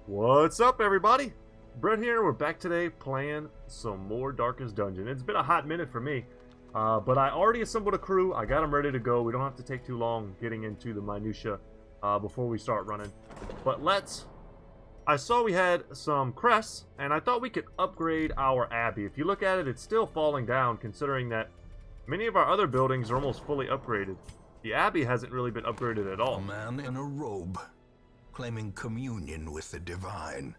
What's up, everybody? Brett here. We're back today playing some more Darkest Dungeon. It's been a hot minute for me, but I already assembled a crew. I got them ready to go. We don't have to take too long getting into the minutia before we start running. But I saw we had some crests, and I thought we could upgrade our abbey. If you look at it, it's still falling down, considering that many of our other buildings are almost fully upgraded. The abbey hasn't really been upgraded at all. A man in a robe, claiming communion with the divine.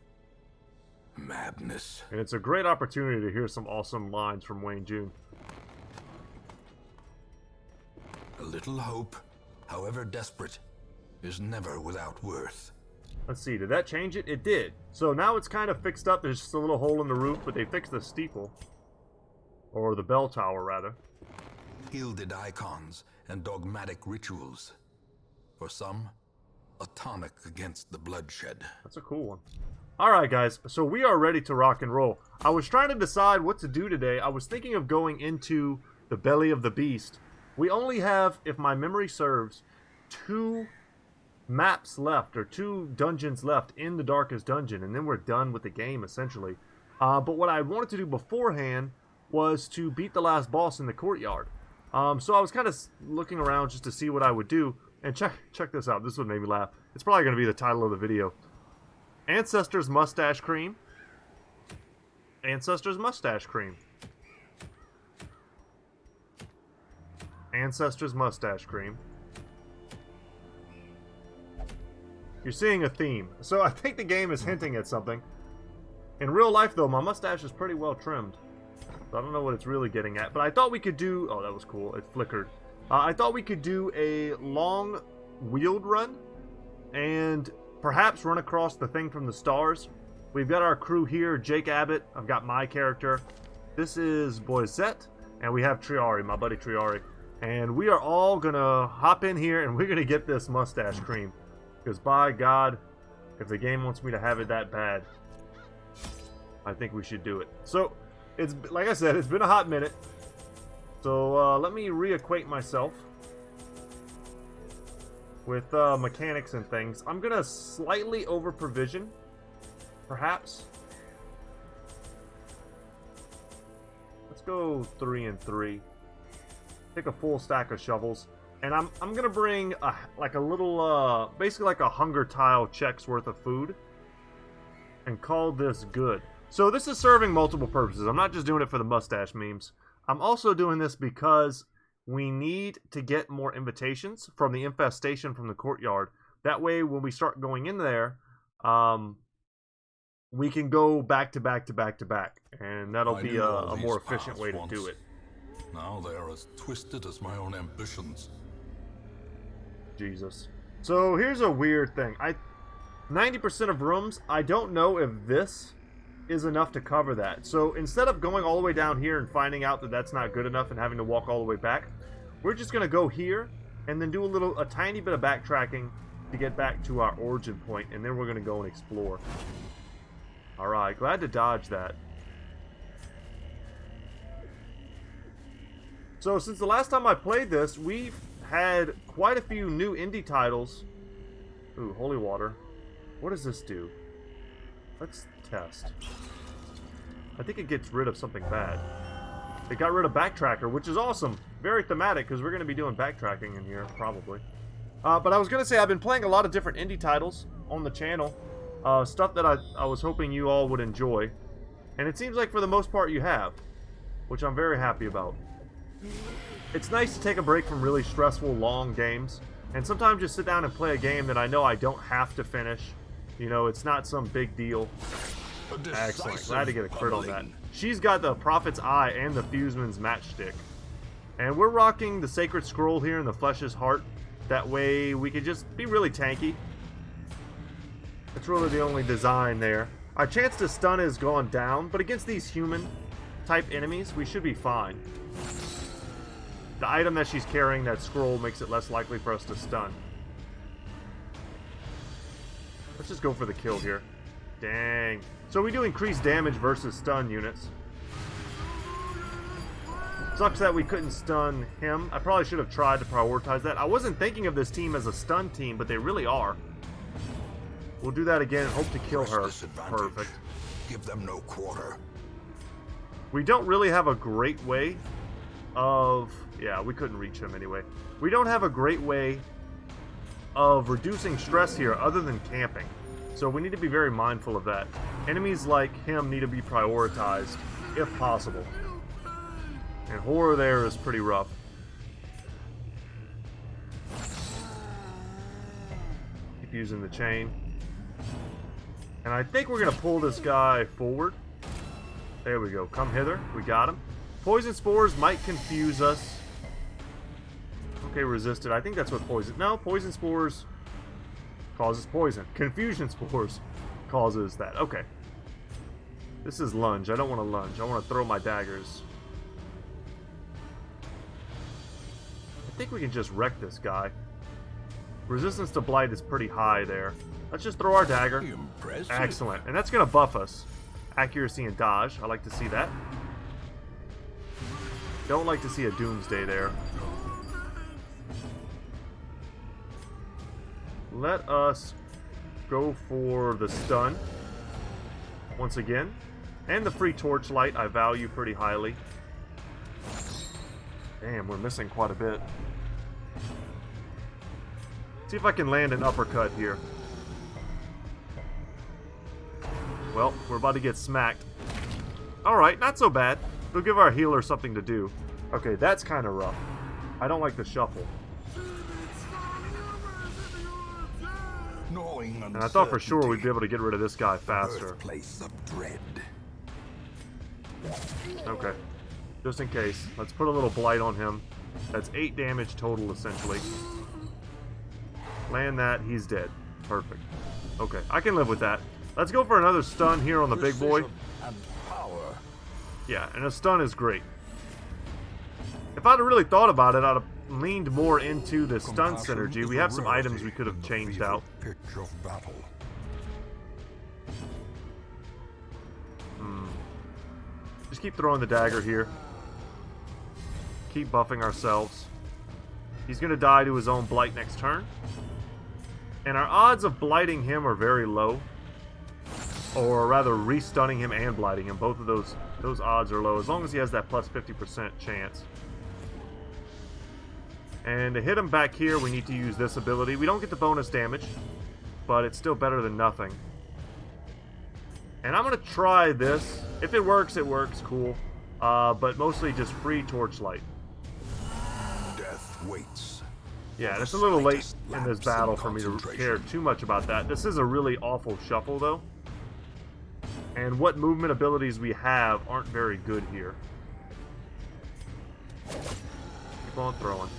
Madness. And it's a great opportunity to hear some awesome lines from Wayne June. A little hope, however desperate, is never without worth. Let's see, did that change it? It did. So now it's kind of fixed up. There's just a little hole in the roof, but they fixed the steeple. Or the bell tower, rather. Gilded icons and dogmatic rituals. For some, a tonic against the bloodshed. That's a cool one. Alright guys, so we are ready to rock and roll. I was trying to decide what to do today. I was thinking of going into the belly of the beast. We only have, if my memory serves, 2 maps left, or 2 dungeons left in the Darkest Dungeon, and then we're done with the game, essentially. But what I wanted to do beforehand was to beat the last boss in the courtyard. So I was kind of looking around just to see what I would do. And check this out. This one made me laugh. It's probably going to be the title of the video. Ancestors Mustache Cream. Ancestors Mustache Cream. Ancestors Mustache Cream. You're seeing a theme. So I think the game is hinting at something. In real life, though, my mustache is pretty well trimmed. So I don't know what it's really getting at. But I thought we could do... Oh, that was cool. It flickered. I thought we could do a long wheeled run and perhaps run across the thing from the stars. We've got our crew here, Jake Abbott. I've got my character. This is Boisette, and we have Triari, my buddy Triari. And we are all gonna hop in here and we're gonna get this mustache cream. Because by God, if the game wants me to have it that bad, I think we should do it. So, it's like I said, it's been a hot minute. So let me reacquaint myself with mechanics and things. I'm gonna slightly over provision, perhaps. Let's go 3 and 3. Take a full stack of shovels, and I'm gonna bring like a little basically like a hunger tile check's worth of food, and call this good. So this is serving multiple purposes. I'm not just doing it for the mustache memes. I'm also doing this because we need to get more invitations from the infestation from the courtyard. That way, when we start going in there, we can go back to back to back to back. And that'll be a more efficient way to do it. Now they are as twisted as my own ambitions. Jesus. So here's a weird thing. 90% of rooms, I don't know if this is enough to cover that. So instead of going all the way down here and finding out that that's not good enough and having to walk all the way back, we're just gonna go here and then do a tiny bit of backtracking to get back to our origin point, and then we're gonna go and explore. Alright, glad to dodge that. So since the last time I played this, we've had quite a few new indie titles. Ooh, holy water. What does this do? Let's test. I think it gets rid of something bad. It got rid of Backtracker, which is awesome. Very thematic, because we're going to be doing backtracking in here, probably. But I was going to say, I've been playing a lot of different indie titles on the channel. Stuff that I was hoping you all would enjoy. And it seems like for the most part you have. Which I'm very happy about. It's nice to take a break from really stressful, long games. And sometimes just sit down and play a game that I know I don't have to finish. You know, it's not some big deal. Excellent. Glad to get a crit on that. She's got the Prophet's Eye and the Fuseman's Matchstick. And we're rocking the Sacred Scroll here in the Flesh's Heart. That way we could just be really tanky. It's really the only design there. Our chance to stun has gone down, but against these human-type enemies, we should be fine. The item that she's carrying, that scroll, makes it less likely for us to stun. Let's just go for the kill here. Dang. So we do increase damage versus stun units. Sucks that we couldn't stun him. I probably should have tried to prioritize that. I wasn't thinking of this team as a stun team, but they really are. We'll do that again and hope to kill her. Disadvantage. Perfect. Give them no quarter. We don't really have a great way of... Yeah, we couldn't reach him anyway. We don't have a great way of reducing stress here other than camping. So we need to be very mindful of that. Enemies like him need to be prioritized, if possible. And horror there is pretty rough. Keep using the chain. And I think we're going to pull this guy forward. There we go. Come hither. We got him. Poison spores might confuse us. Okay, resisted. I think that's what poison... No, poison spores causes poison. Confusion spores causes that. Okay. This is lunge. I don't want to lunge. I want to throw my daggers. I think we can just wreck this guy. Resistance to blight is pretty high there. Let's just throw our dagger. Impressive. Excellent. And that's going to buff us. Accuracy and dodge. I like to see that. Don't like to see a doomsday there. Let us go for the stun. Once again. And the free torchlight I value pretty highly. Damn, we're missing quite a bit. See if I can land an uppercut here. Well, we're about to get smacked. Alright, not so bad. We'll give our healer something to do. Okay, that's kind of rough. I don't like the shuffle. And I thought for sure we'd be able to get rid of this guy faster. Birthplace of dread. Okay. Just in case. Let's put a little blight on him. That's 8 damage total, essentially. Land that. He's dead. Perfect. Okay, I can live with that. Let's go for another stun here on the big boy. And power. Yeah, and a stun is great. If I'd really thought about it, I'd have leaned more into the stun synergy. We have some items we could have changed out. Pitch of battle. Just keep throwing the dagger here. Keep buffing ourselves. He's going to die to his own blight next turn. And our odds of blighting him are very low. Or rather, re-stunning him and blighting him. Both of those odds are low, as long as he has that plus 50% chance. And to hit him back here, we need to use this ability. We don't get the bonus damage, but it's still better than nothing. And I'm going to try this. If it works, cool. But mostly just free torchlight. Death waits. Yeah, it's a little late in this battle for me to care too much about that. This is a really awful shuffle, though. And what movement abilities we have aren't very good here. Keep on throwing.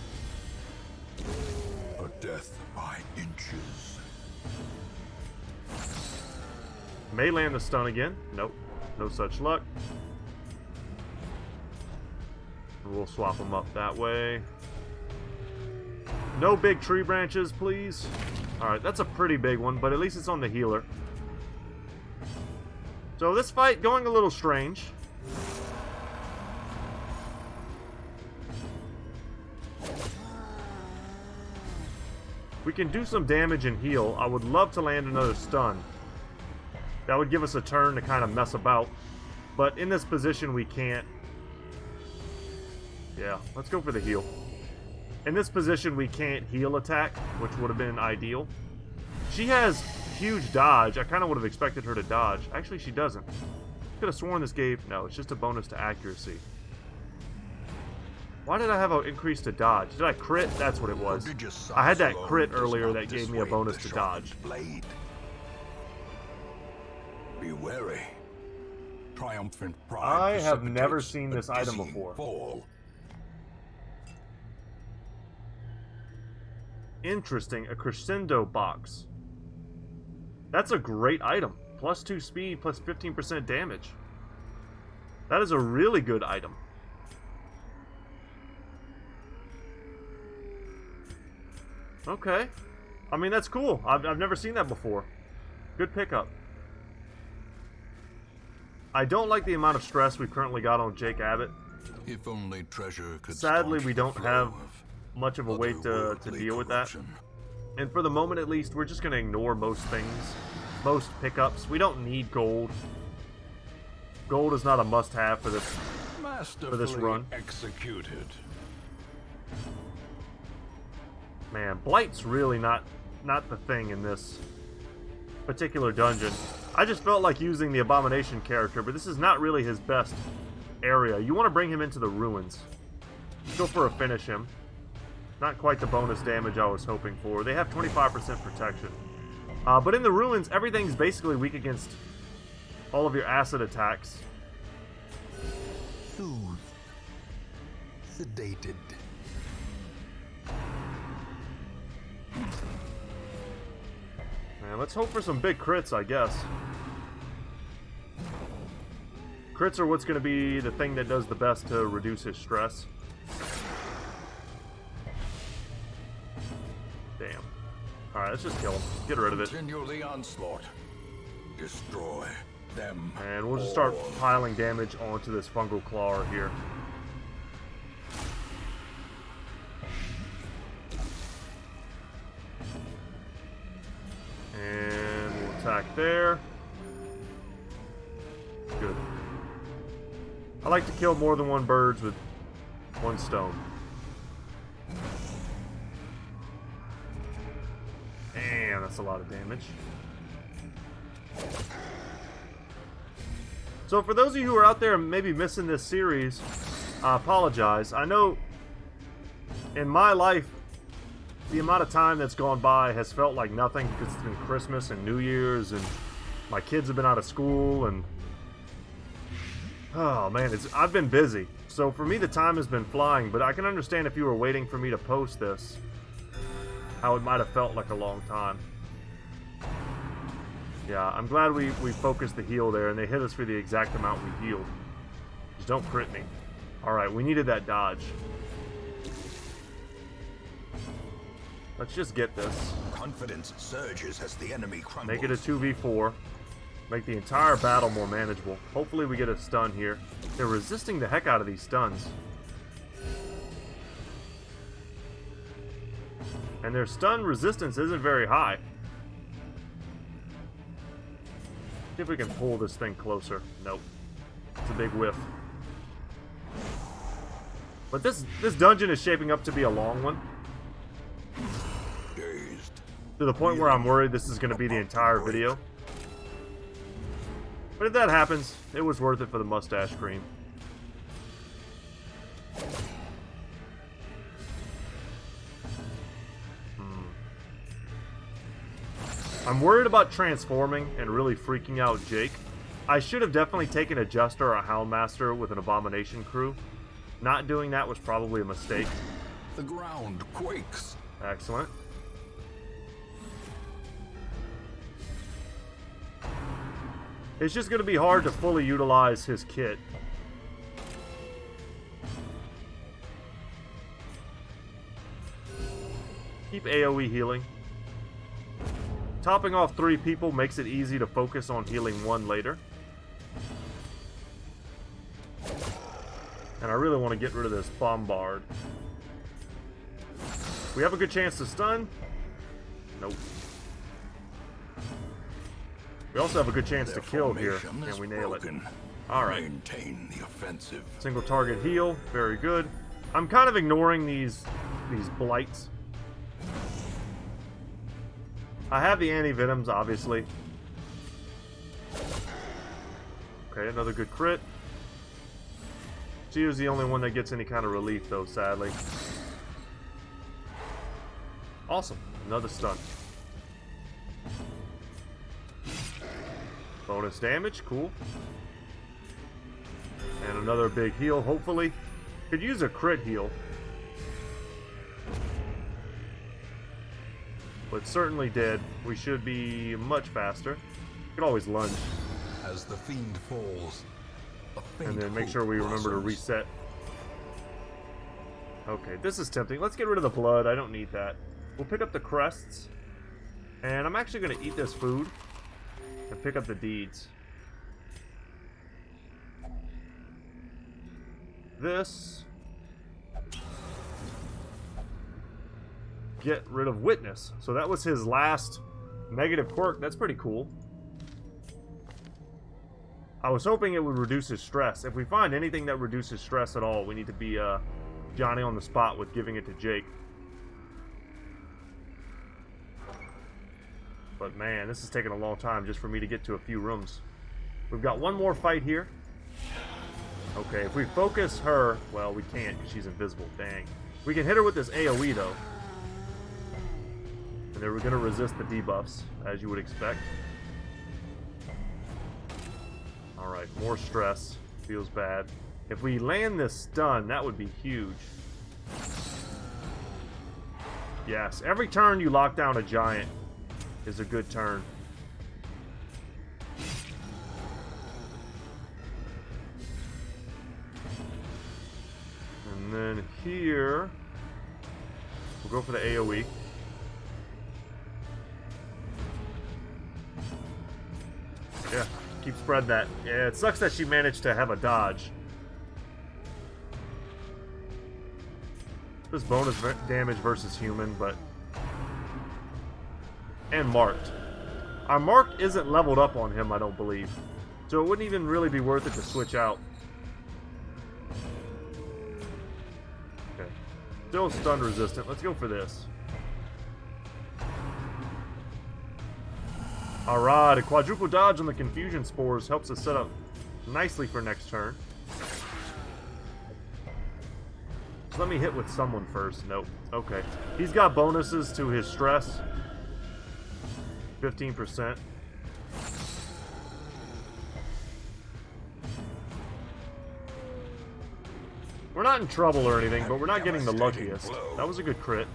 A death by inches. May land the stun again. Nope. No such luck. We'll swap them up that way. No big tree branches, please. Alright, that's a pretty big one, but at least it's on the healer. So this fight going a little strange. We can do some damage and heal. I would love to land another stun. That would give us a turn to kind of mess about. But in this position, we can't. Yeah, let's go for the heal. In this position, we can't heal attack, which would have been ideal. She has huge dodge. I kind of would have expected her to dodge. Actually, she doesn't. Could have sworn this gave... No, it's just a bonus to accuracy. Why did I have an increase to dodge? Did I crit? That's what it was. I had that crit earlier that gave me a bonus to dodge. Blade. Be wary. Triumphant pride. I have never seen this item before. Fall. Interesting. A crescendo box. That's a great item. Plus 2 speed, plus 15% damage. That is a really good item. Okay. I mean, that's cool. I've never seen that before. Good pickup. I don't like the amount of stress we've currently got on Jake Abbott. If only treasure could Sadly, staunch we the don't flow have of much of a way to otherworldly deal with that. corruption. And for the moment, at least, we're just going to ignore most things most pickups. We don't need gold. Gold is not a must-have for this run. Executed. Man, Blight's really not the thing in this particular dungeon. I just felt like using the Abomination character, but this is not really his best area. You want to bring him into the ruins. Go for a finish him. Not quite the bonus damage I was hoping for. They have 25% protection. But in the ruins, everything's basically weak against all of your acid attacks. Soothed. Sedated. Man, let's hope for some big crits, I guess. Crits are what's going to be the thing that does the best to reduce his stress. Damn. Alright, let's just kill him. Get rid of it. Continue the onslaught. Destroy them. And we'll just start piling damage onto this fungal claw here. And we'll attack there. Good. I like to kill more than one bird with one stone. And that's a lot of damage. So for those of you who are out there maybe missing this series, I apologize. I know in my life, the amount of time that's gone by has felt like nothing because it's been Christmas and New Year's and my kids have been out of school and oh man, I've been busy. So for me the time has been flying, but I can understand if you were waiting for me to post this, how it might have felt like a long time. Yeah, I'm glad we focused the heal there and they hit us for the exact amount we healed. Just don't crit me. Alright, we needed that dodge. Let's just get this. Confidence surges as the enemy crumbles. Make it a 2v4. Make the entire battle more manageable. Hopefully we get a stun here. They're resisting the heck out of these stuns. And their stun resistance isn't very high. See if we can pull this thing closer. Nope. It's a big whiff. But this dungeon is shaping up to be a long one. Dazed. To the point where I'm worried this is going to be the entire video. But if that happens, it was worth it for the mustache cream. I'm worried about transforming and really freaking out Jake. I should have definitely taken a Jester or a Houndmaster with an Abomination crew. Not doing that was probably a mistake. The ground quakes. Excellent. It's just going to be hard to fully utilize his kit. Keep AoE healing. Topping off 3 people makes it easy to focus on healing 1 later. And I really want to get rid of this Bombard. We have a good chance to stun. Nope. We also have a good chance to kill here. Can we nail it? Alright. Maintain the offensive. Single target heal. Very good. I'm kind of ignoring these blights. I have the anti-venoms, obviously. Okay, another good crit. She is the only one that gets any kind of relief, though, sadly. Awesome. Another stun. Bonus damage. Cool. And another big heal, hopefully. Could use a crit heal. But certainly dead. We should be much faster. Could always lunge. As the fiend falls, And then make sure we remember to reset. Okay, this is tempting. Let's get rid of the blood. I don't need that. We'll pick up the crests. And I'm actually going to eat this food. And pick up the deeds. This. Get rid of witness. So that was his last negative quirk. That's pretty cool. I was hoping it would reduce his stress. If we find anything that reduces stress at all, we need to be Johnny on the spot with giving it to Jake. But man, this is taking a long time just for me to get to a few rooms. We've got one more fight here. Okay, if we focus her... Well, we can't because she's invisible. Dang. We can hit her with this AoE, though. And then we're going to resist the debuffs, as you would expect. Alright, more stress. Feels bad. If we land this stun, that would be huge. Yes, every turn you lock down a giant is a good turn. And then here, we'll go for the AoE. Yeah, keep spread that. Yeah, it sucks that she managed to have a dodge. This bonus damage versus human, but... And marked. Our marked isn't leveled up on him, I don't believe. So it wouldn't even really be worth it to switch out. Okay. Still stun resistant. Let's go for this. Alright, a quadruple dodge on the confusion spores helps us set up nicely for next turn. So let me hit with someone first. Nope. Okay. He's got bonuses to his stress. 15%. We're not in trouble or anything, but we're not getting the luckiest. That was a good crit.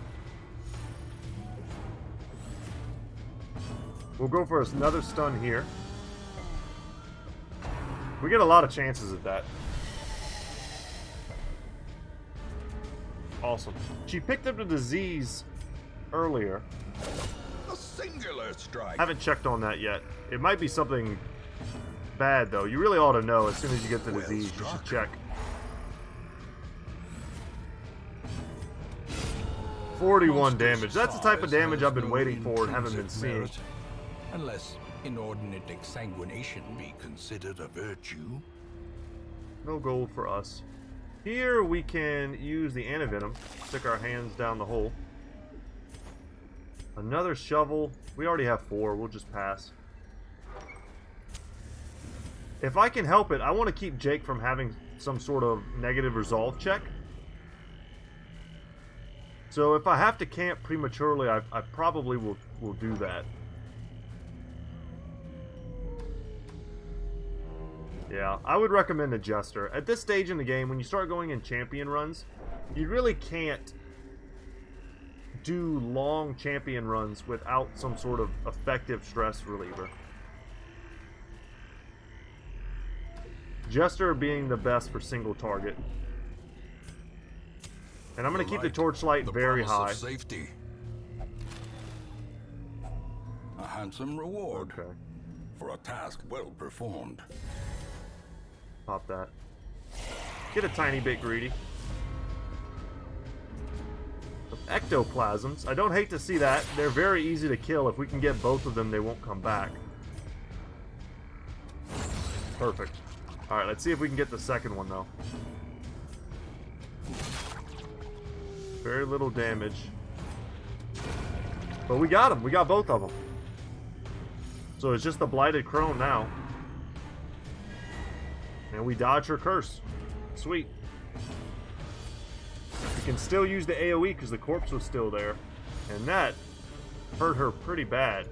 We'll go for another stun here. We get a lot of chances at that. Awesome. She picked up the disease earlier. A singular strike. Haven't checked on that yet. It might be something bad, though. You really ought to know as soon as you get the disease. You should check. 41 damage. That's the type of damage I've been waiting for and haven't been seeing. Unless inordinate exsanguination be considered a virtue. No gold for us. Here we can use the antivenom. Stick our hands down the hole. Another shovel. We already have 4. We'll just pass. If I can help it, I want to keep Jake from having some sort of negative resolve check. So if I have to camp prematurely, I probably will do that. Yeah, I would recommend a Jester. At this stage in the game, when you start going in champion runs, you really can't do long champion runs without some sort of effective stress reliever. Jester being the best for single target. And I'm going to keep the torchlight very high. Safety. A handsome reward Okay. for a task well performed. Pop that. Get a tiny bit greedy. Ectoplasms. I don't hate to see that. They're very easy to kill. If we can get both of them, they won't come back. Perfect. Alright, let's see if we can get the second one, though. Very little damage. But we got them. We got both of them. So it's just the Blighted Crone now. And we dodge her curse. Sweet. We can still use the AoE because the corpse was still there. And that hurt her pretty bad.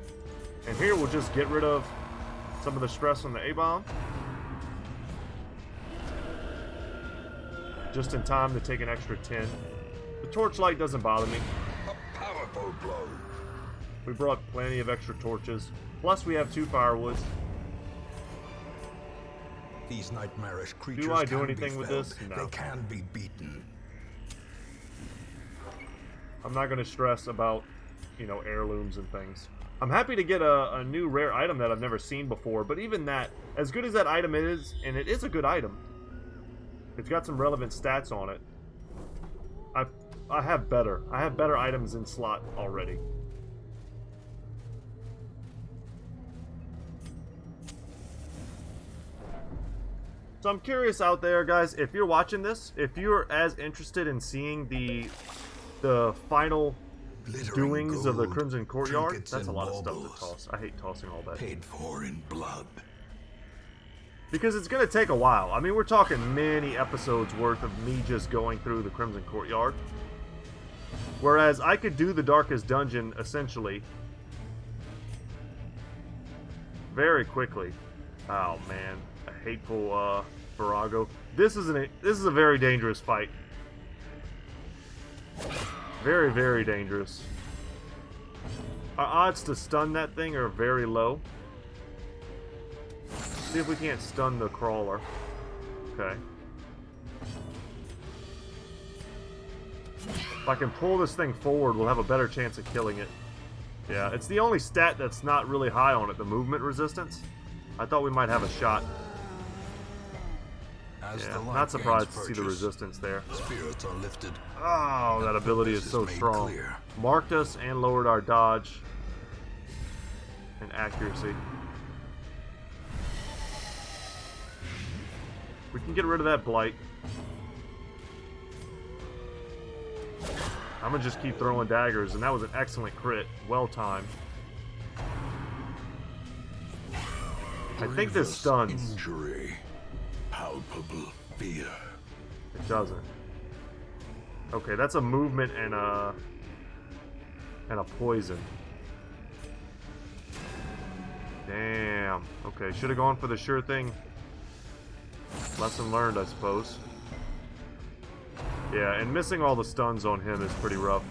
And here we'll just get rid of some of the stress on the A-bomb. Just in time to take an extra 10. The torchlight doesn't bother me. A powerful blow. We brought plenty of extra torches. Plus we have 2 firewoods. These nightmarish creatures Do I do can anything be with felled. this? No. They can be beaten. I'm not going to stress about, you know, heirlooms and things. I'm happy to get a new rare item that I've never seen before, but even that, as good as that item is, and it is a good item, it's got some relevant stats on it. I have better. I have better items in slot already. So I'm curious out there, guys, if you're watching this, if you're as interested in seeing the final doings of the Crimson Courtyard. That's a lot of stuff to toss. I hate tossing all that. Paid for in blood. Because it's going to take a while. I mean, we're talking many episodes worth of me just going through the Crimson Courtyard. Whereas I could do the Darkest Dungeon, essentially, very quickly. Oh, man. A hateful, Virago. This is a very dangerous fight. Very, very dangerous. Our odds to stun that thing are very low. See if we can't stun the crawler. Okay. If I can pull this thing forward, we'll have a better chance of killing it. Yeah, it's the only stat that's not really high on it, the movement resistance. I thought we might have a shot. Yeah, not surprised to see the resistance there. Spirits are lifted. Oh, that ability is so strong. Marked us and lowered our dodge and accuracy. We can get rid of that blight. I'm gonna just keep throwing daggers, and that was an excellent crit. Well timed. I think this stuns. Injury. Palpable fear. It doesn't. Okay, that's a movement and a poison. Damn. Okay, should have gone for the sure thing. Lesson learned, I suppose. Yeah, and missing all the stuns on him is pretty rough.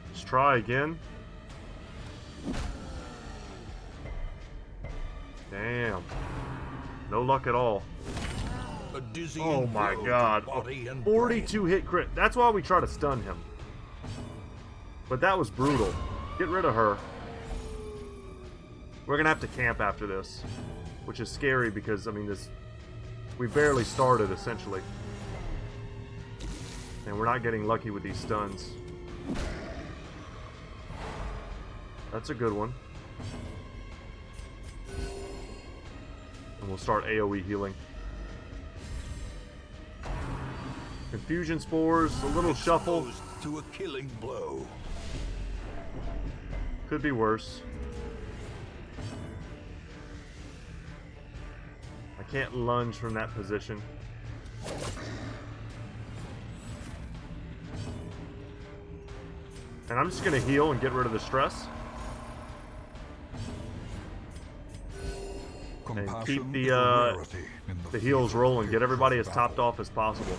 Let's try again. Damn. No luck at all. Oh my god. A 42 hit crit. That's why we try to stun him. But that was brutal. Get rid of her. We're gonna have to camp after this, which is scary because, I mean, we barely started, essentially. And we're not getting lucky with these stuns. That's a good one. And we'll start AoE healing. Confusion spores, a little shuffle. To a killing blow. Could be worse. I can't lunge from that position. And I'm just gonna heal and get rid of the stress. And keep the heals rolling. Get everybody as topped off as possible.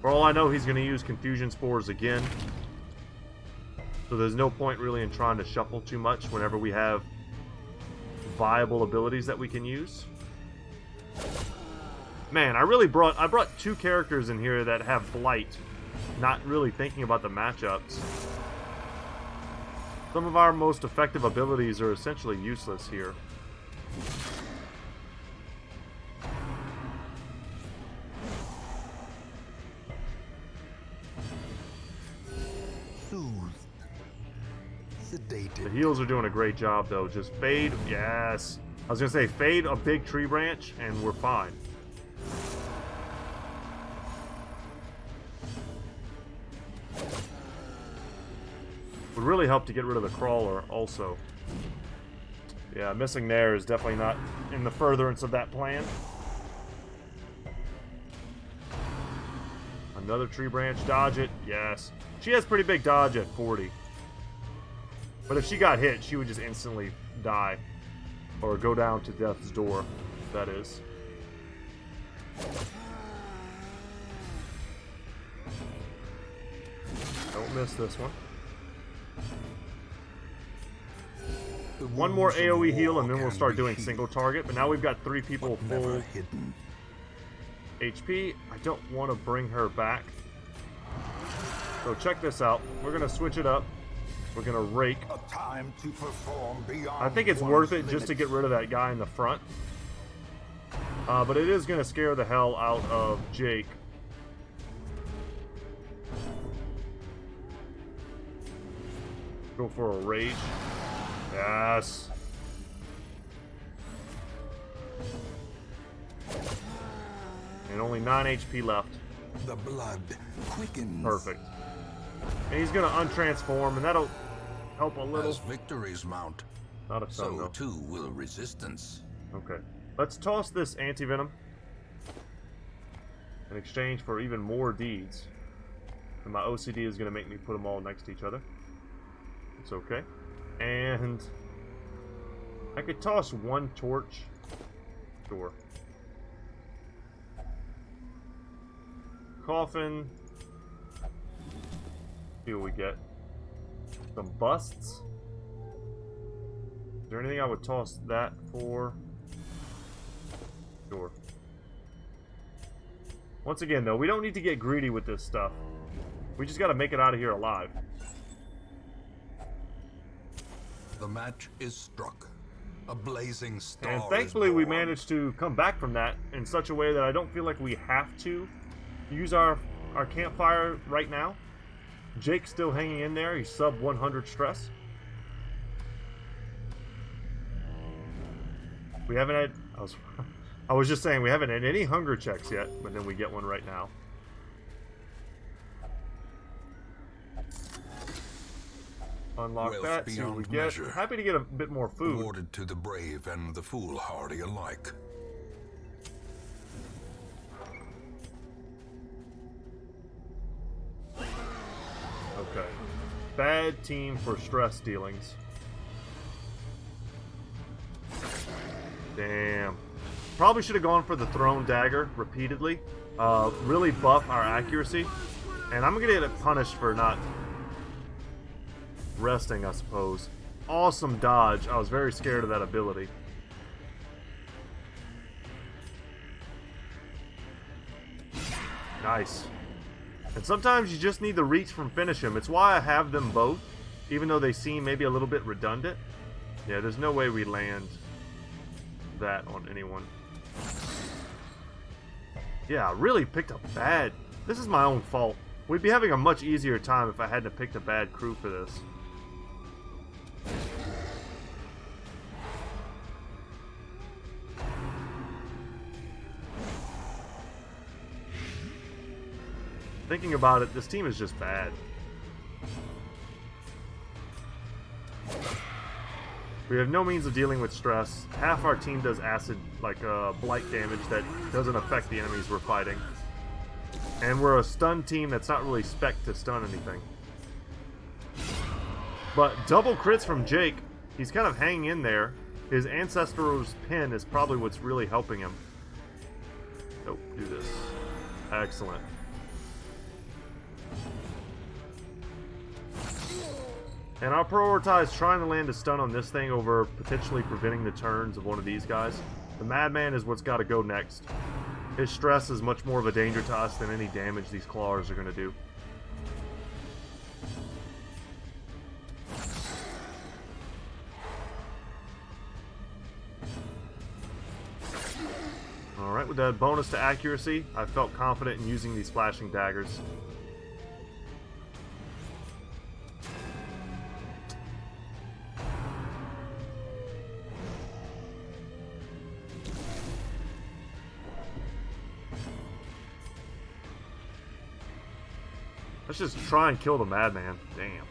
For all I know, he's going to use Confusion Spores again. So there's no point really in trying to shuffle too much whenever we have viable abilities that we can use. Man, I brought two characters in here that have Blight, not really thinking about the matchups. Some of our most effective abilities are essentially useless here. The heals are doing a great job, though. Just fade. Yes. I was going to say, fade a big tree branch, and we're fine. Would really help to get rid of the crawler, also. Yeah, missing there is definitely not in the furtherance of that plan. Another tree branch. Dodge it. Yes. She has pretty big dodge at 40. But if she got hit, she would just instantly die. Or go down to death's door, that is. Don't miss this one. One more AoE heal and then we'll start doing single target. But now we've got 3 people full HP. I don't want to bring her back. So check this out. We're going to switch it up. We're gonna rake. Time to perform beyond I think it's worth it just to get rid of that guy in the front. But it is going to scare the hell out of Jake. Go for a rage. Yes. And only 9 HP left. The blood quickens. Perfect. And he's going to untransform, and that'll help a little. As victories mount, Not a ton, so though. too will resistance. Okay. Let's toss this anti-venom in exchange for even more deeds. And my OCD is going to make me put them all next to each other. It's okay. And I could toss one torch. Sure. Coffin. See what we get. Some busts. Is there anything I would toss that for? Sure. Once again, though, we don't need to get greedy with this stuff. We just got to make it out of here alive. The match is struck. A blazing star. And thankfully, we born. managed to come back from that in such a way that I don't feel like we have to use our campfire right now. Jake's still hanging in there. He's sub 100 stress. We haven't had... I was just saying, we haven't had any hunger checks yet, but then we get one right now. Unlock Wealth that, see what we beyond get. measure. Happy to get a bit more food. Awarded to the brave and the foolhardy alike. Okay. Bad team for stress dealings. Damn. Probably should have gone for the thrown dagger repeatedly. Really buff our accuracy. And I'm going to get punished for not resting, I suppose. Awesome dodge. I was very scared of that ability. Nice. And sometimes you just need the reach from finish him. It's why I have them both, even though they seem maybe a little bit redundant. Yeah, there's no way we land that on anyone. Yeah, I really picked a bad... This is my own fault. We'd be having a much easier time if I hadn't picked a bad crew for this. Thinking about it, this team is just bad. We have no means of dealing with stress. Half our team does acid, like blight damage that doesn't affect the enemies we're fighting. And we're a stun team that's not really spec'd to stun anything. But double crits from Jake. He's kind of hanging in there. His Ancestor's Pin is probably what's really helping him. Nope, do this. Excellent. And I'll prioritize trying to land a stun on this thing over potentially preventing the turns of one of these guys. The Madman is what's got to go next. His stress is much more of a danger to us than any damage these claws are going to do. Alright, with that bonus to accuracy, I felt confident in using these flashing daggers. Let's just try and kill the Madman. Damn.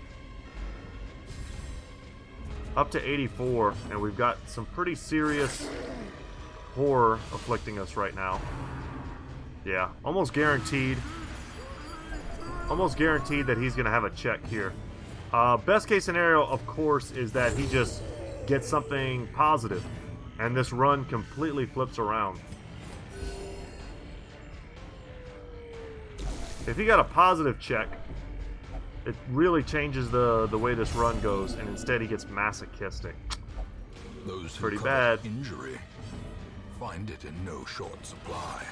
Up to 84, and we've got some pretty serious horror afflicting us right now. Yeah, almost guaranteed. Almost guaranteed that he's going to have a check here. Best case scenario, of course, is that he just gets something positive, and this run completely flips around. If he got a positive check, it really changes the way this run goes, and instead he gets masochistic. Those who Pretty covet bad. injury find it in no short supply.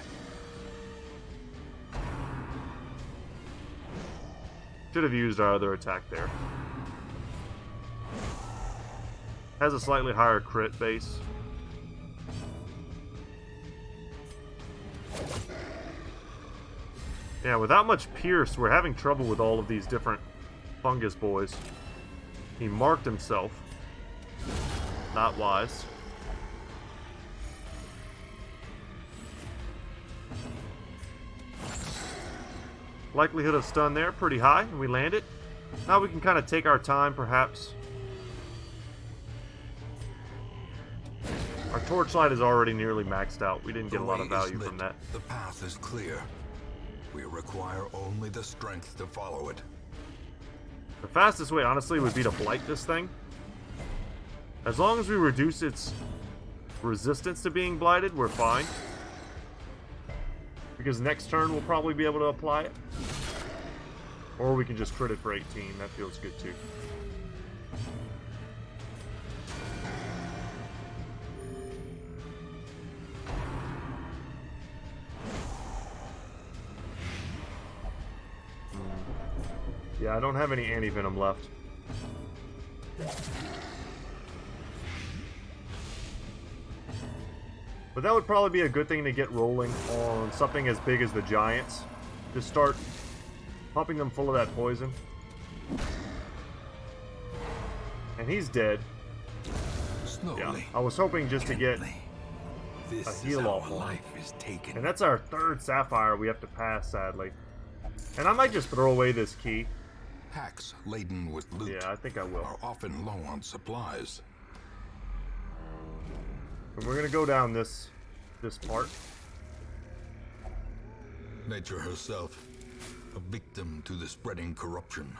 Should have used our other attack there. Has a slightly higher crit base. Yeah, without much pierce, we're having trouble with all of these different fungus boys. He marked himself. Not wise. Likelihood of stun there, pretty high, and we land it. Now we can kind of take our time, perhaps. Our torchlight is already nearly maxed out. We didn't get a lot of value from that. The path is clear. We require only the strength to follow it. The fastest way, honestly, would be to blight this thing. As long as we reduce its resistance to being blighted, we're fine. Because next turn we'll probably be able to apply it. Or we can just crit it for 18. That feels good too. Yeah, I don't have any anti-venom left. But that would probably be a good thing to get rolling on something as big as the giants. Just start pumping them full of that poison. And he's dead. Slowly. Yeah, I was hoping just to get This a heal is how off on him. life is taken. And that's our third sapphire we have to pass, sadly. And I might just throw away this key. Packs laden with loot Yeah, I think I will. are often low on supplies. And we're gonna go down this part. Nature herself, a victim to the spreading corruption,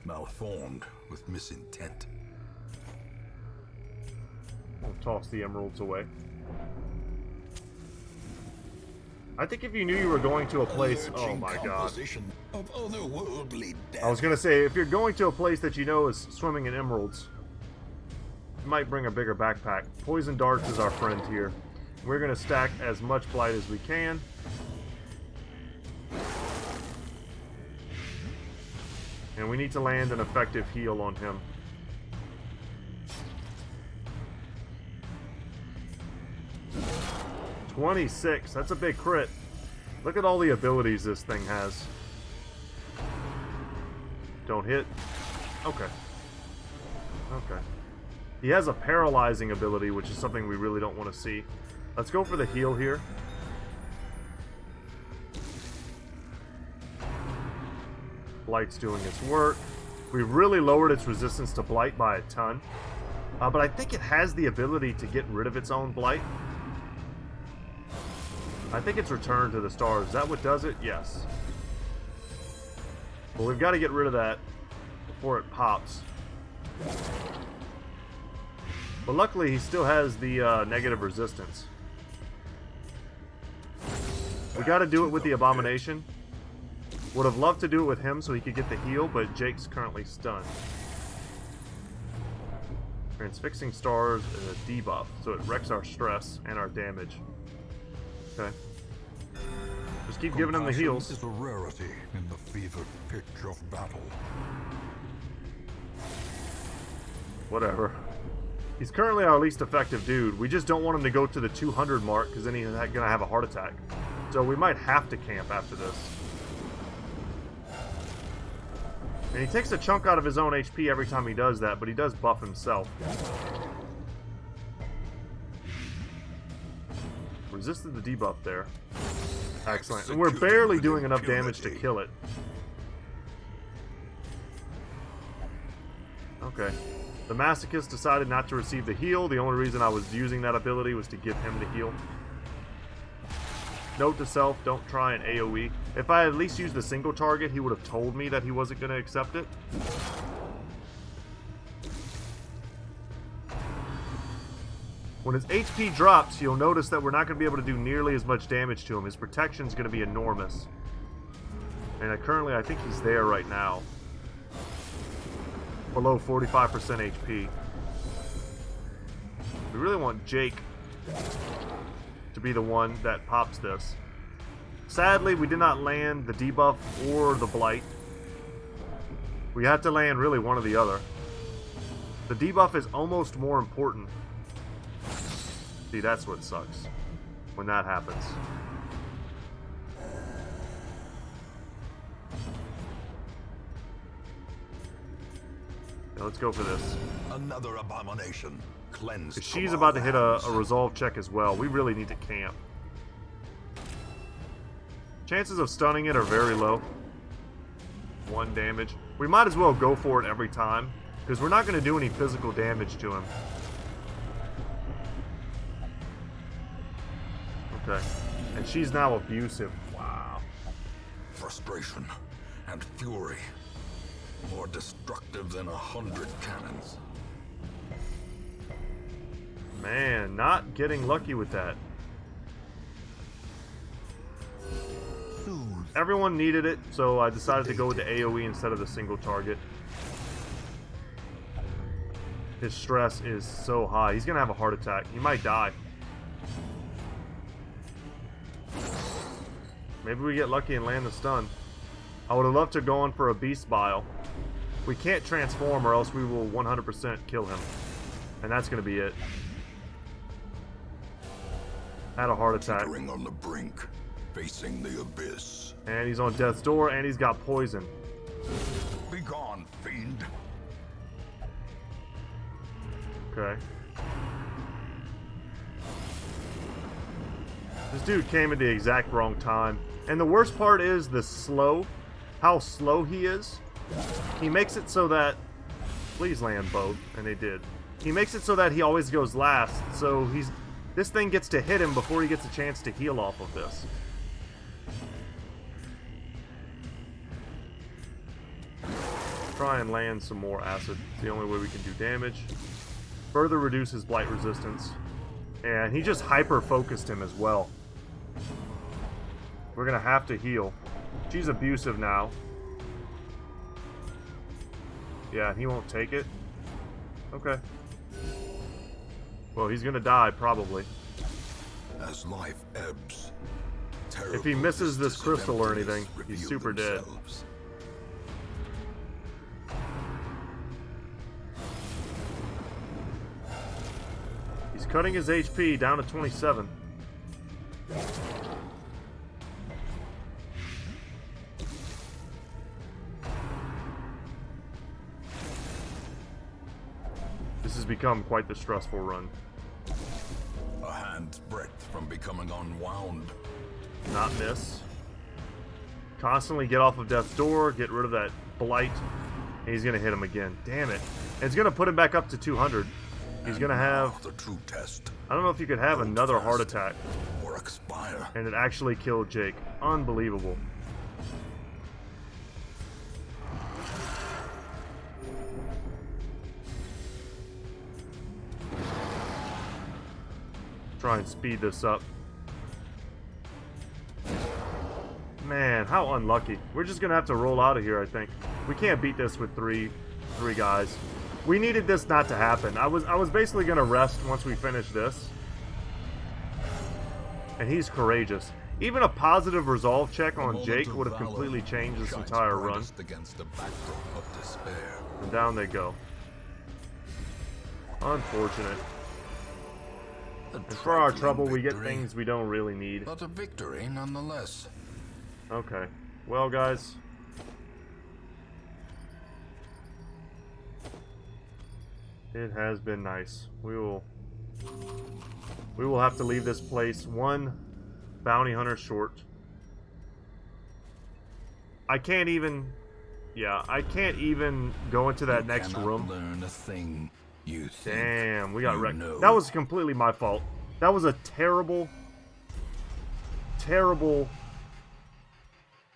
malformed with misintent. We'll toss the emeralds away. I think if you knew you were going to a place... Oh Lurching my god. composition of otherworldly depth. I was gonna say, if you're going to a place that you know is swimming in emeralds, you might bring a bigger backpack. Poison darts is our friend here. We're gonna stack as much blight as we can. And we need to land an effective heal on him. $26. That's a big crit. Look at all the abilities this thing has. Don't hit. Okay. Okay. He has a paralyzing ability, which is something we really don't want to see. Let's go for the heal here. Blight's doing its work. We've really lowered its resistance to blight by a ton. But I think it has the ability to get rid of its own blight. I think it's Return to the Stars. Is that what does it? Yes. Well, we've got to get rid of that before it pops. But luckily, he still has the negative resistance. We got to do it with the Abomination. Would have loved to do it with him so he could get the heal, but Jake's currently stunned. Transfixing Stars is a debuff, so it wrecks our stress and our damage. Okay. Just keep giving him the heals. Is a rarity in the fevered pitch of battle. Whatever. He's currently our least effective dude. We just don't want him to go to the 200 mark, because then he's going to have a heart attack. So we might have to camp after this. And he takes a chunk out of his own HP every time he does that, but he does buff himself. Resisted the debuff there. Excellent. And we're barely doing enough damage to kill it. Okay. The Masochist decided not to receive the heal. The only reason I was using that ability was to give him the heal. Note to self, don't try an AoE. If I had at least used a single target, he would have told me that he wasn't going to accept it. When his HP drops, you'll notice that we're not going to be able to do nearly as much damage to him. His protection is going to be enormous. And currently, I think he's there right now. Below 45% HP. We really want Jake to be the one that pops this. Sadly, we did not land the debuff or the blight. We had to land really one or the other. The debuff is almost more important. See, that's what sucks when that happens. let's go for this. Another abomination cleansed. She's from about our to hit a lands. resolve check as well. We really need to camp. Chances of stunning it are very low. 1 damage. We might as well go for it every time, because we're not going to do any physical damage to him. Okay. And she's now abusive. Wow. Frustration and fury, more destructive than 100 cannons. Man, not getting lucky with that. Everyone needed it, so I decided to go with the AoE instead of the single target. His stress is so high. He's gonna have a heart attack. He might die. Maybe we get lucky and land the stun. I would have loved to go on for a beast bile. We can't transform or else we will 100% kill him. And that's gonna be it. Had a heart attack. Teetering on the brink, facing the abyss. And he's on death's door, and he's got poison. Begone, fiend. Okay. This dude came at the exact wrong time. And the worst part is how slow he is. He makes it so that... Please land both. And they did. He makes it so that he always goes last. So this thing gets to hit him before he gets a chance to heal off of this. Try and land some more acid. It's the only way we can do damage. Further reduce his blight resistance. And he just hyper-focused him as well. We're gonna have to heal. She's abusive now. Yeah, he won't take it. Okay. Well, he's gonna die, probably. As life ebbs, If he misses this crystal or anything, reveal he's super dead. themselves. He's cutting his HP down to 27. This has become quite the stressful run. A hand's breadth from becoming unwound. Not miss. Constantly get off of death's door, get rid of that blight, and he's gonna hit him again. Damn it. And it's gonna put him back up to 200. He's gonna have... The true test. I don't know if you could have another heart fast. attack. Or expire. And it actually killed Jake. Unbelievable. Try and speed this up. Man, how unlucky. We're just gonna have to roll out of here, I think. We can't beat this with three guys. We needed this not to happen. I was basically gonna rest once we finish this. And he's courageous. Even a positive resolve check on Jake would have completely changed this entire run. Against the backdrop of despair. And down they go. Unfortunate. And for our trouble, we get things we don't really need. But a victory nonetheless. Okay. Well, guys. It has been nice. We will have to leave this place one bounty hunter short. I can't even go into that next room. Learn a thing you think. Damn, we got you wrecked. know. That was completely my fault. That was a terrible.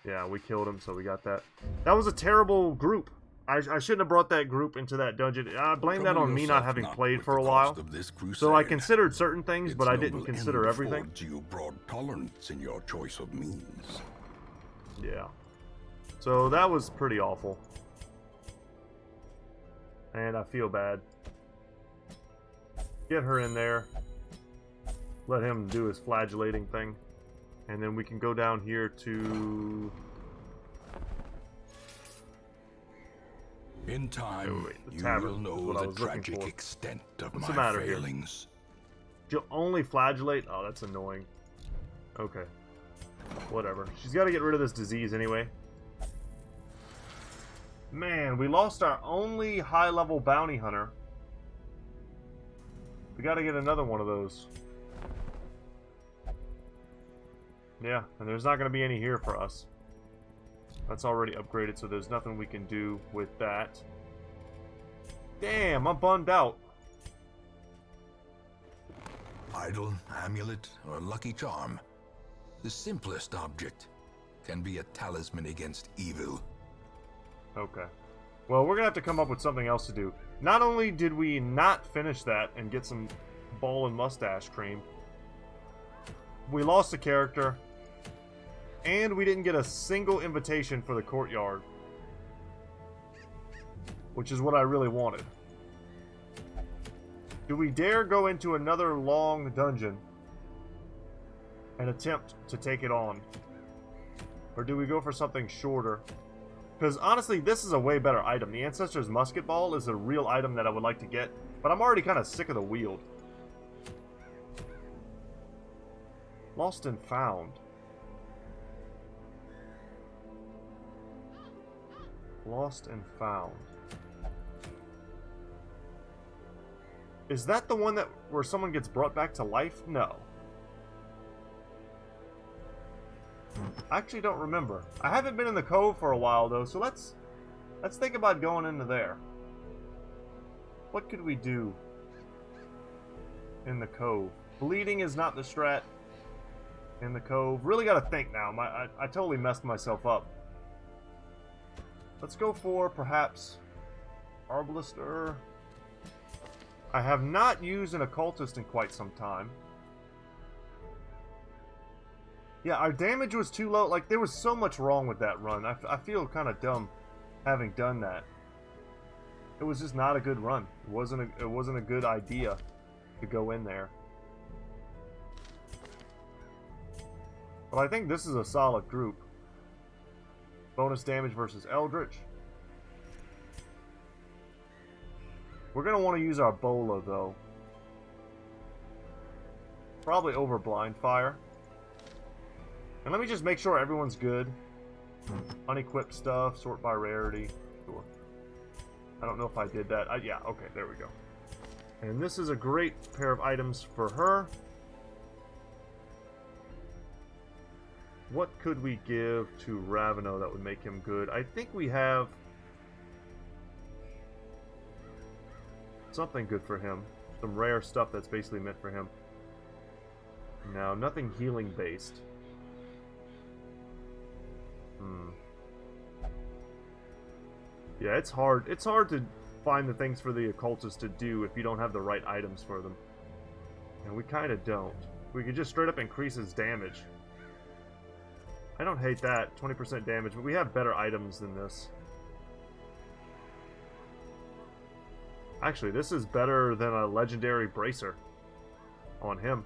Yeah, we killed him, so we got that. That was a terrible group. I shouldn't have brought that group into that dungeon. I blame that on me not having played for a while. So I considered certain things, but I didn't consider everything. You broad tolerance in your choice of means. Yeah. So that was pretty awful. And I feel bad. Get her in there. Let him do his flagellating thing. And then we can go down here to... In time, the you tavern will is know what I the was looking tragic for. extent of What's the my matter here? failings. She'll only flagellate? Oh, that's annoying. Okay. Whatever. She's got to get rid of this disease anyway. Man, we lost our only high-level bounty hunter. We gotta get another one of those. Yeah, and there's not gonna be any here for us. That's already upgraded, so there's nothing we can do with that. Damn, I'm bummed out. Idol, amulet, or lucky charm. The simplest object can be a talisman against evil. Okay. Well, we're gonna have to come up with something else to do. Not only did we not finish that and get some ball and mustache cream, we lost a character, and we didn't get a single invitation for the courtyard. Which is what I really wanted. Do we dare go into another long dungeon and attempt to take it on? Or do we go for something shorter? Because honestly, this is a way better item. The Ancestor's Musket Ball is a real item that I would like to get, but I'm already kind of sick of the wield. Lost and Found. Lost and Found. Is that the one that where someone gets brought back to life? No. I actually don't remember. I haven't been in the cove for a while though, so let's think about going into there. What could we do in the cove? Bleeding is not the strat in the cove. Really gotta think now. I totally messed myself up. Let's go for perhaps Arbalister. I have not used an occultist in quite some time. Yeah, our damage was too low. Like, there was so much wrong with that run. I feel kind of dumb having done that. It was just not a good run. It wasn't a good idea to go in there. But I think this is a solid group. Bonus damage versus Eldritch. We're going to want to use our Bola, though. Probably over Blind Fire. And let me just make sure everyone's good. Unequipped stuff, sort by rarity. Sure. I don't know if I did that. Yeah, okay, there we go. And this is a great pair of items for her. What could we give to Ravino that would make him good? I think we have something good for him. Some rare stuff that's basically meant for him. No, nothing healing based. Yeah, it's hard. It's hard to find the things for the occultist to do if you don't have the right items for them. And we kind of don't. We could just straight up increase his damage. I don't hate that. 20% damage, but we have better items than this. Actually, this is better than a legendary bracer on him.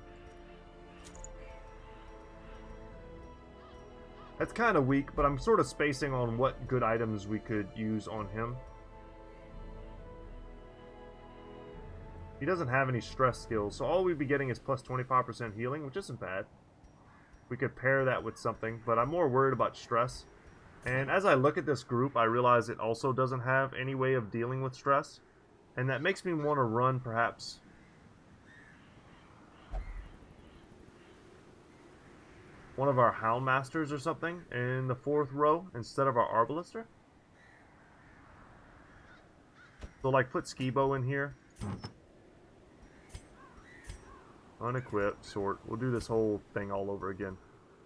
That's kind of weak, but I'm sort of spacing on what good items we could use on him. He doesn't have any stress skills, so all we'd be getting is plus 25% healing, which isn't bad. We could pair that with something, but I'm more worried about stress. And as I look at this group, I realize it also doesn't have any way of dealing with stress. And that makes me want to run, perhaps, one of our Houndmasters or something in the 4th row instead of our Arbalister. So, like, put Skibo in here. Unequip, sort. We'll do this whole thing all over again.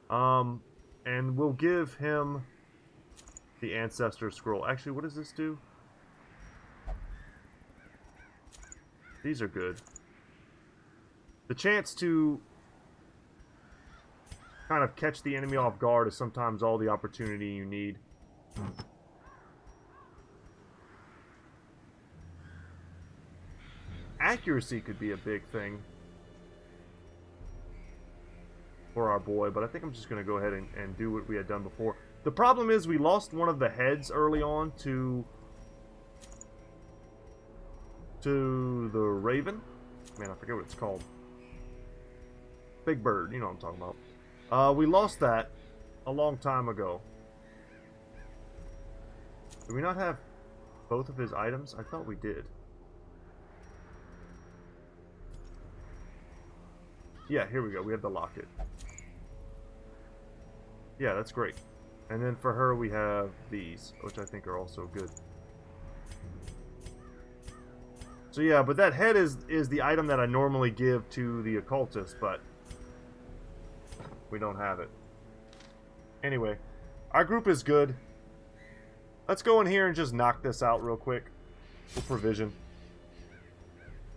And we'll give him the Ancestor Scroll. Actually, what does this do? These are good. The chance to kind of catch the enemy off guard is sometimes all the opportunity you need. Accuracy could be a big thing for our boy, but I think I'm just going to go ahead and do what we had done before. The problem is we lost one of the heads early on to the Raven. Man, I forget what it's called. Big Bird, you know what I'm talking about. We lost that a long time ago. Do we not have both of his items? I thought we did. Yeah, here we go. We have the locket. Yeah, that's great. And then for her, we have these, which I think are also good. So yeah, but that head is the item that I normally give to the occultist, but we don't have it. Anyway, our group is good. Let's go in here and just knock this out real quick. We'll provision.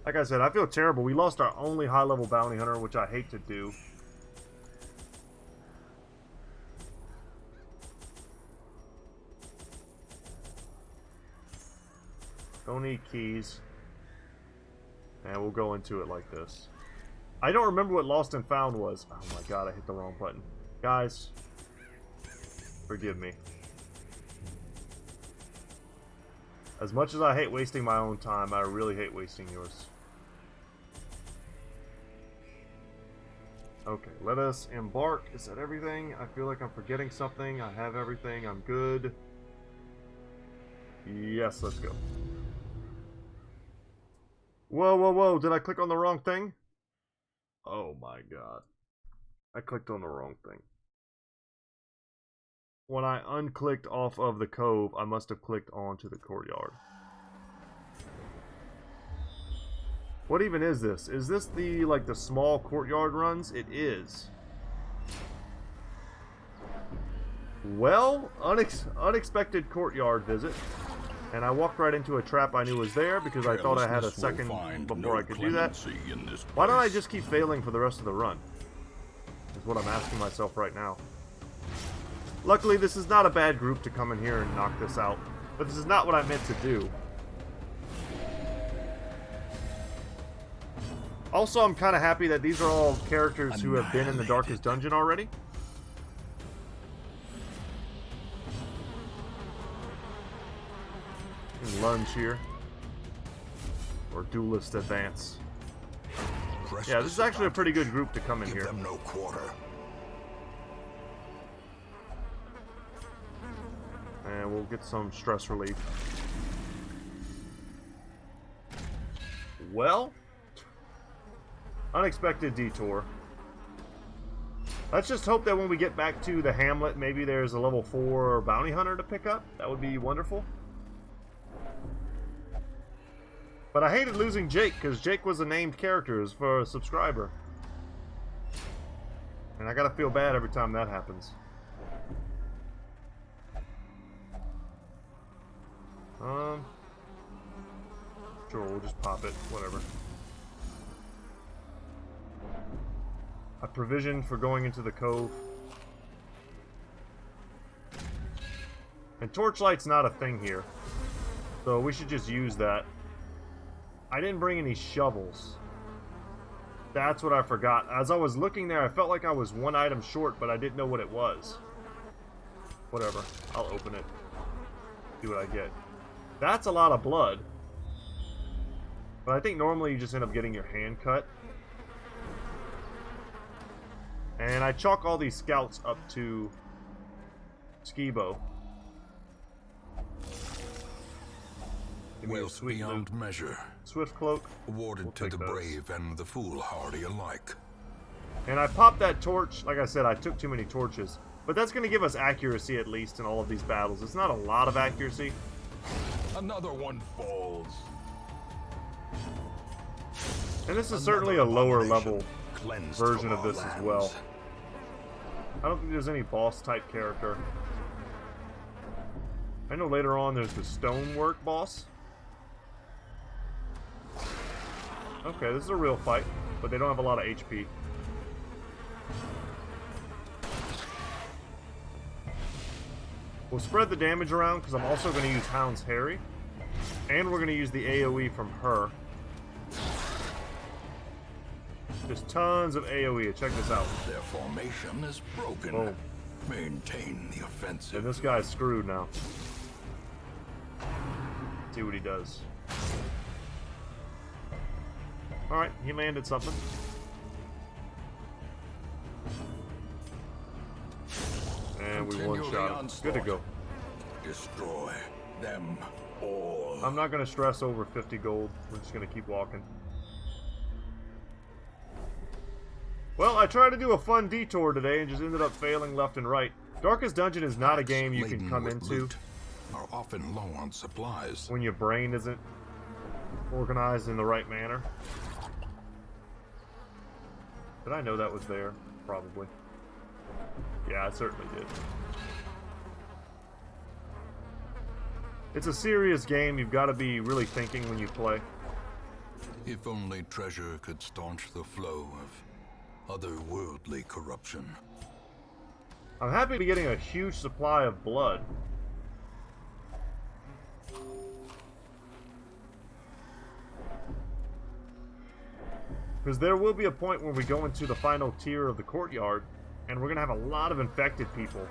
Like I said, I feel terrible. We lost our only high-level bounty hunter, which I hate to do. Don't need keys. And we'll go into it like this. I don't remember what Lost and Found was. Oh my god, I hit the wrong button. Guys, forgive me. As much as I hate wasting my own time, I really hate wasting yours. Okay, let us embark. Is that everything? I feel like I'm forgetting something. I have everything. I'm good. Yes, let's go. Whoa, whoa, whoa. Did I click on the wrong thing? Oh my god. I clicked on the wrong thing. When I unclicked off of the cove, I must have clicked onto the courtyard. What even is this? Is this the, like, the small courtyard runs? It is. Well, unexpected courtyard visit. And I walked right into a trap I knew was there because I thought I had a second before I could do that. Why don't I just keep failing for the rest of the run? Is what I'm asking myself right now. Luckily, this is not a bad group to come in here and knock this out. But this is not what I meant to do. Also, I'm kind of happy that these are all characters who have been in the Darkest Dungeon already. Lunge here. Or Duelist Advance. Yeah, this is actually a pretty good group to come in here. Give them no quarter. And we'll get some stress relief. Well, unexpected detour. Let's just hope that when we get back to the hamlet, maybe there's a level 4 bounty hunter to pick up. That would be wonderful. But I hated losing Jake, because Jake was a named character for a subscriber. And I gotta feel bad every time that happens. Sure, we'll just pop it, whatever. A provision for going into the cove. And torchlight's not a thing here. So we should just use that. I didn't bring any shovels. That's what I forgot. As I was looking there, I felt like I was one item short, but I didn't know what it was. Whatever. I'll open it. See what I get. That's a lot of blood. But I think normally you just end up getting your hand cut. And I chalk all these scouts up to Skibo. Wealth beyond measure. Swift cloak. Awarded to the brave and the foolhardy alike. And I popped that torch. Like I said, I took too many torches. But that's going to give us accuracy at least in all of these battles. It's not a lot of accuracy. Another one falls. And this is certainly a lower level version of this as well. I don't think there's any boss type character. I know later on there's the stonework boss. Okay, this is a real fight, but they don't have a lot of HP. We'll spread the damage around because I'm also going to use Hound's Harry. And we're going to use the AoE from her. Just tons of AoE. Check this out. Their formation is broken. Boom. Maintain the offensive. And this guy's screwed now. See what he does. Alright, he landed something. And we one-shot him. Good to go. Destroy them all. I'm not going to stress over 50 gold. We're just going to keep walking. Well, I tried to do a fun detour today and just ended up failing left and right. Darkest Dungeon is not a game you can come into Are often low on supplies. when your brain isn't organized in the right manner. Did I know that was there? Probably. Yeah, I certainly did. It's a serious game. You've got to be really thinking when you play. If only treasure could staunch the flow of otherworldly corruption. I'm happy to be getting a huge supply of blood. Because there will be a point when we go into the final tier of the courtyard, and we're going to have a lot of infected people.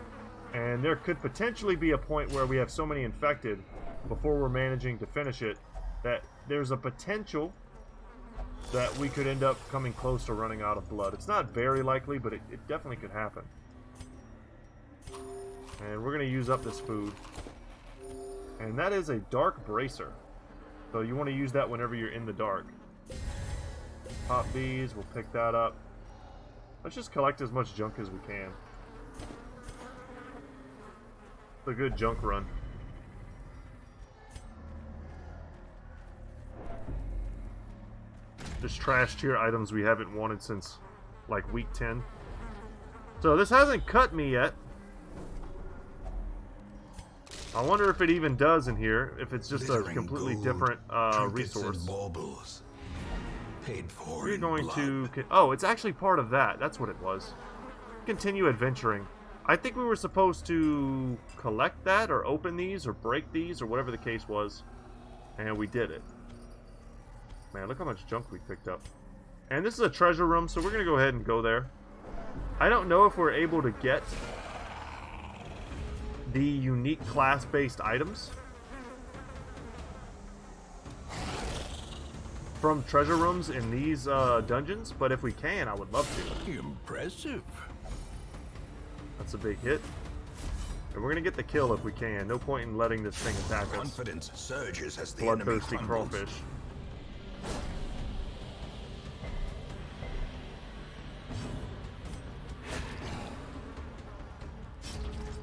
And there could potentially be a point where we have so many infected before we're managing to finish it that there's a potential that we could end up coming close to running out of blood. It's not very likely, but it definitely could happen. And we're going to use up this food. And that is a dark bracer. So you want to use that whenever you're in the dark. Pop bees, we'll pick that up. Let's just collect as much junk as we can. It's a good junk run. Just trash tier items we haven't wanted since like week 10. So this hasn't cut me yet. I wonder if it even does in here, if it's just a completely different resource. Baubles, paid for We're in going blood. to... Oh, it's actually part of that. That's what it was. Continue adventuring. I think we were supposed to collect that, or open these, or break these, or whatever the case was. And we did it. Man, look how much junk we picked up. And this is a treasure room, so we're going to go ahead and go there. I don't know if we're able to get the unique class-based items from treasure rooms in these dungeons, but if we can, I would love to. Impressive. That's a big hit. And we're gonna get the kill if we can. No point in letting this thing attack us. Confidence surges as the enemy Bloodthirsty crumbles. crawfish.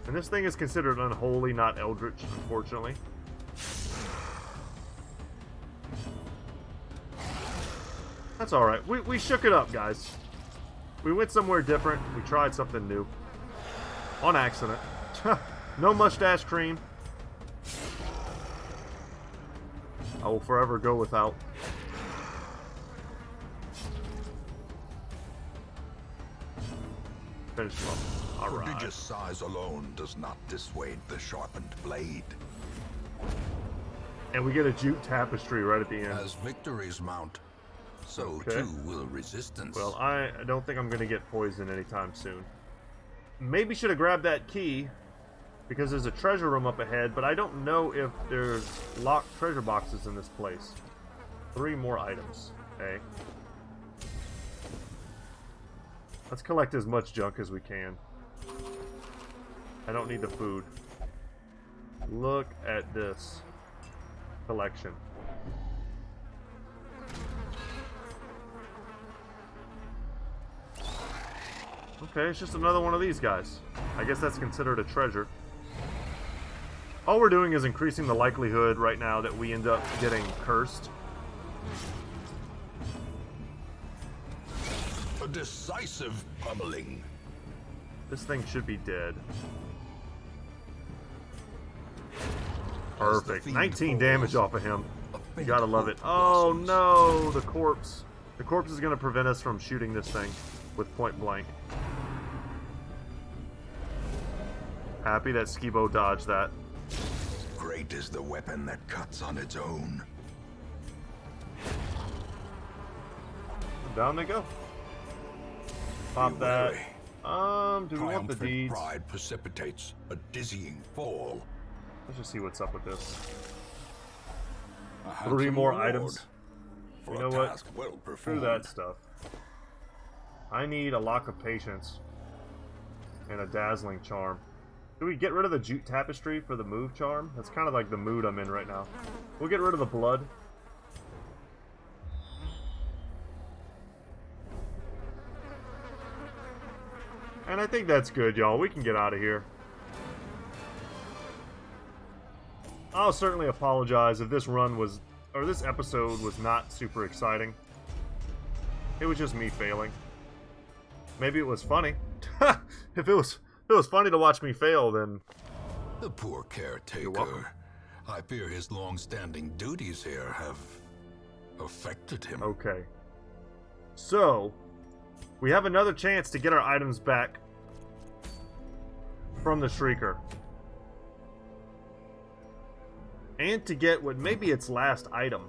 And this thing is considered unholy, not eldritch, unfortunately. That's alright. We shook it up, guys. We went somewhere different. We tried something new. On accident. No mustache cream. I will forever go without. Finish him up. Alright. Prodigious size alone does not dissuade the sharpened blade. And we get a jute tapestry right at the end. As victories mount, so Okay. too will resistance. Well, I don't think I'm going to get poisoned anytime soon. Maybe should have grabbed that key, because there's a treasure room up ahead, but I don't know if there's locked treasure boxes in this place. 3 more items. Okay. Let's collect as much junk as we can. I don't need the food. Look at this collection. Okay, it's just another one of these guys. I guess that's considered a treasure. All we're doing is increasing the likelihood right now that we end up getting cursed. A decisive pummeling. This thing should be dead. As the Perfect. fiend 19 falls, damage off of him. a You faint gotta love it. hope Oh blossoms. no, the corpse. The corpse is gonna prevent us from shooting this thing with point blank. Happy that Skibo dodged that. Great is the weapon that cuts on its own. Down they go. Pop Be that. wary. Do we want the Triumphant deeds? pride precipitates a dizzying fall. Let's just see what's up with this. A 3 handsome more reward items. For You a know what? task well Screw performed. that stuff. I need a lock of patience and a dazzling charm. Do we get rid of the jute tapestry for the move charm? That's kind of like the mood I'm in right now. We'll get rid of the blood. And I think that's good, y'all. We can get out of here. I'll certainly apologize if this run was, or this episode was not super exciting. It was just me failing. Maybe it was funny. If it was funny to watch me fail, then... The poor caretaker. I fear his long-standing duties here have affected him. Okay. So, we have another chance to get our items back from the Shrieker. And to get what may be its last item.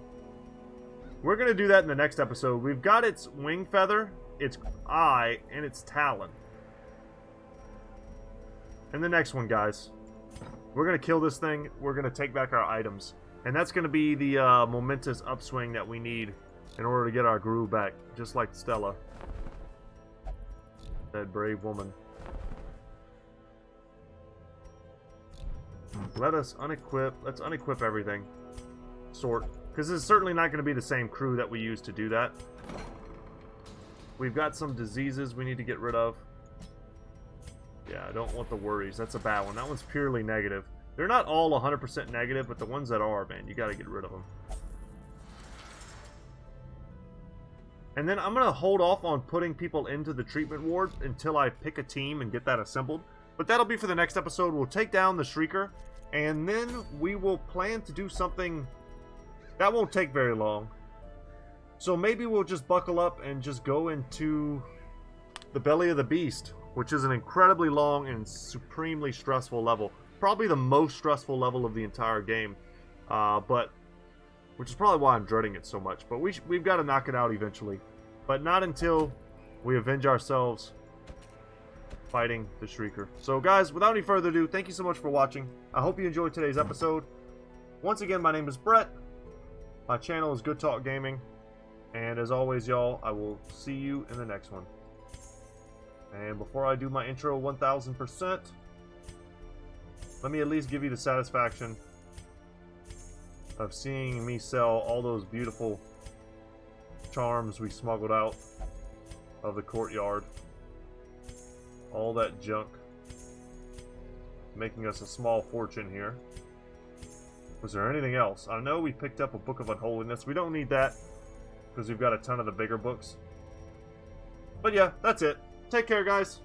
We're going to do that in the next episode. We've got its wing feather, its eye, and its talon. In the next one, guys, we're going to kill this thing. We're going to take back our items. And that's going to be the momentous upswing that we need in order to get our groove back. Just like Stella. That brave woman. Let's unequip everything. Sort. Because this is certainly not going to be the same crew that we used to do that. We've got some diseases we need to get rid of. Yeah, I don't want the worries. That's a bad one. That one's purely negative. They're not all 100% negative, but the ones that are, man, you got to get rid of them. And then I'm going to hold off on putting people into the treatment ward until I pick a team and get that assembled. But that'll be for the next episode. We'll take down the Shrieker, and then we will plan to do something that won't take very long. So maybe we'll just buckle up and just go into the belly of the beast, which is an incredibly long and supremely stressful level. Probably the most stressful level of the entire game. Which is probably why I'm dreading it so much. But we've got to knock it out eventually. But not until we avenge ourselves fighting the Shrieker. So guys, without any further ado, thank you so much for watching. I hope you enjoyed today's episode. Once again, my name is Brett. My channel is Goodtalk Gaming. And as always, y'all, I will see you in the next one. And before I do my intro 1000%, let me at least give you the satisfaction of seeing me sell all those beautiful charms we smuggled out of the courtyard. All that junk. Making us a small fortune here. Was there anything else? I know we picked up a Book of Unholiness. We don't need that because we've got a ton of the bigger books. But yeah, that's it. Take care, guys.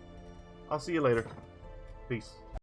I'll see you later. Peace.